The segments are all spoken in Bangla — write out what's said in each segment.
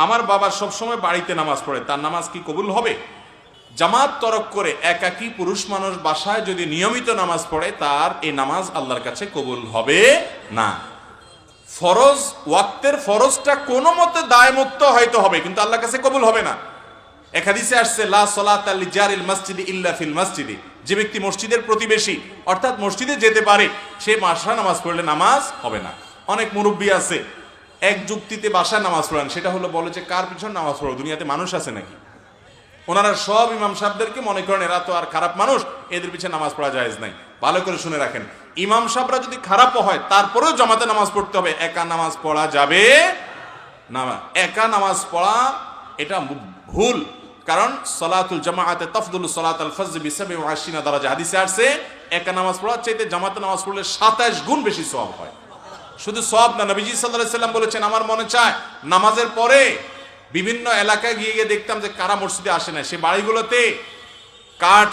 আমার বাবা সবসময় বাড়িতে নামাজ পড়ে, তার নামাজ কি কবুল হবে? জামাত তরক করে একাকী পুরুষ মানুষ বাসায় যদি নিয়মিত নামাজ পড়ে, তার এই নামাজ আল্লাহর কাছে কবুল হবে না। ফরজ, ওয়াক্তের ফরজটা কোনো মতে দায়মুক্ত হয়তো হবে, কিন্তু আল্লাহর কাছে কবুল হবে না। এক হাদিসে আসছে, লা সালাতা লিজারিল মসজিদি ইল্লা ফিল মসজিদি, যে ব্যক্তি মসজিদের প্রতিবেশী অর্থাৎ মসজিদে যেতে পারে, সে বাসায় নামাজ পড়লে নামাজ হবে না। অনেক মুরব্বী আছে এক যুক্তিতে বাসায় নামাজ পড়েন, সেটা হলো বলে যে কার পিছনে নামাজ পড়ো, দুনিয়াতে মানুষ আছে নাকি? ওনারা সব ইমাম সাহেবদেরকে মনে করেন এরা তো আর খারাপ মানুষ, এদের পিছনে নামাজ পড়া জায়েজ নাই। ভালো করে শুনে রাখেন, ইমাম সাহেবরা যদি খারাপও হয় তারপরেও জামাতে নামাজ পড়তে হবে, একা নামাজ পড়া যাবে না। একা নামাজ পড়া এটা ভুল, কারণ সালাতুল জামাআতে তাফদুলু সালাতাল ফজর বি87 দারাজা, হাদিসে আছে একা নামাজ পড়ার চাইতে জামাতে নামাজ পড়লে 27 গুণ বেশি সওয়াব হয়। শুধু সওয়াব না, নবীজি সাল্লাল্লাহু আলাইহি সাল্লাম বলেছেন, আমার মনে চায় নামাজের পরে বিভিন্ন এলাকায় গিয়ে গিয়ে দেখতাম যে কারা মসজিদে আসে না, সে বাড়িগুলোতে কাঠ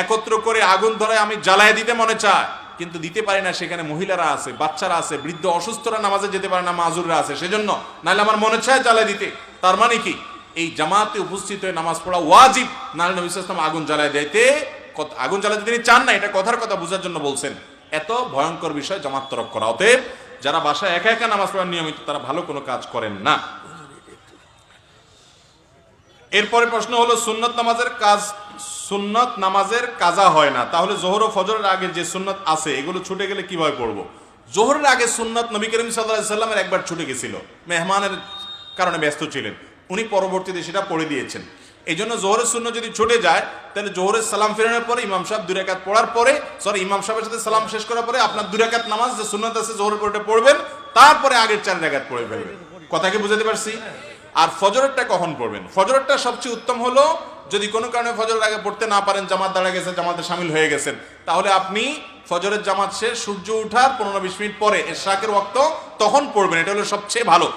একত্র করে আগুন ধরে আমি জ্বালায় দিতে মনে চায়, কিন্তু দিতে পারি না, সেখানে মহিলারা আছে, বাচ্চারা আছে, বৃদ্ধ অসুস্থরা নামাজে যেতে পারে না, মাজুররা আছে, সেজন্য নাহলে আমার মনে চায় জ্বালায় দিতে। তার মানে কি, এই জামাতে উপস্থিত হয়ে নামাজ পড়া ওয়াজিব, নাহলে নবী সাল্লাল্লাহু আলাইহি ওয়াসাল্লাম আগুন জ্বালায় দিতে, আগুন জ্বালাতে তিনি চান না, এটা কথার কথা বোঝার জন্য বলছেন। এত ভয়ঙ্কর বিষয় জামাত তরক করা। অতএব যারা বাসায় একা একা নামাজ পড়ার নিয়মিত, তারা ভালো কোনো কাজ করেন না। এরপরে প্রশ্ন হলো, সুন্নত নামাজের কাজা হয় না, তাহলে যোহর ও ফজরের আগে যে সুন্নত আছে এগুলো ছুটে গেলে কিভাবে পড়বো? যোহরের আগে সুন্নত নবী করিম সাল্লাল্লাহু আলাইহি ওয়াসাল্লামের একবার ছুটে গেছিল, মেহমানের কারণে ব্যস্ত ছিলেন, উনি পরবর্তীতে সেটা পড়ে দিয়েছেন। এই জন্য যোহরের সুন্নত যদি ছুটে যায়, তাহলে যোহরের সালাম ফেরানোর পরে ইমাম সাহেব 2 রাকাত পড়ার পরে, ইমাম সাহেবের সাথে সালাম শেষ করার পরে আপনার 2 রাকাত নামাজ যে সুন্নত আছে যোহরের পরে পড়বেন, তারপরে আগের 4 রাকাত পড়ে ফেলবেন। কথা কি বুঝাতে পারছি? আর ফজরেরটা কখন পড়বেন? ফজরেরটা সবচেয়ে উত্তম হলো, যদি কোনো কারণে ফজরের আগে পড়তে না পারেন, জামাত দাঁড়া গেছে, জামাতে শামিল হয়ে গেছেন, তাহলে আপনি ফজরের জামাত শেষ সূর্য ওঠার 15-20 মিনিট পরে ইশরাকের ওয়াক্ত তখন পড়বেন, এটা হলো সবচেয়ে ভালো।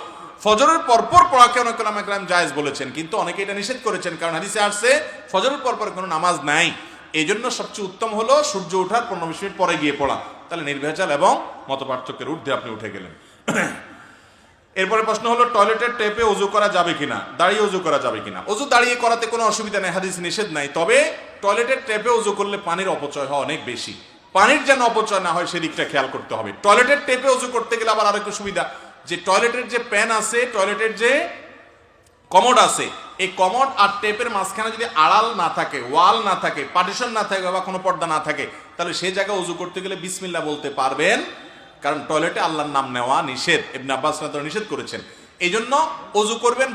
ফজরের পরপর পড়াকে অনেক ওলামা কেরাম জায়েজ বলেছেন, কিন্তু অনেকে এটা নিষেধ করেছেন, কারণ হাদিসে আসছে ফজরের পরপর কোনো নামাজ নাই। এই জন্য সবচেয়ে উত্তম হলো সূর্য ওঠার 15-20 মিনিট পরে গিয়ে পড়া, তাহলে নির্ভেজাল এবং মতপার্থক্যের ঊর্ধ্বে আপনি উঠে গেলেন। এরপরে প্রশ্ন হলো, টয়লেটের টেপে ওযু করা যাবে কিনা, দাঁড়িয়ে ওযু করা যাবে কিনা? ওযু দাঁড়িয়ে করাতে কোনো অসুবিধা নেই, হাদিস নিষেধ নাই। তবে টয়লেটের টেপে ওযু করলে পানির অপচয় হয় অনেক বেশি, পানির যেন অপচয় না হয় সেদিকটা খেয়াল করতে হবে। টয়লেটের টেপে ওযু করতে গেলে আবার আরেকটু সুবিধা, যে টয়লেটের যে প্যান আছে, টয়লেটের যে কমোড আছে, এই কমোড আর টেপের মাঝখানে যদি আড়াল না থাকে, ওয়াল না থাকে, পার্টিশন না থাকে বা কোনো পর্দা না থাকে, তাহলে সেই জায়গায় ওযু করতে গেলে বিসমিল্লাহ বলতে পারবেন, কারণ টয়লেটে আল্লাহর নাম নেওয়া নিষেধ, ইবনে আব্বাস রাদিয়াল্লাহু আনহু নিষেধ করেছেন। এই জন্য ওযু করবেন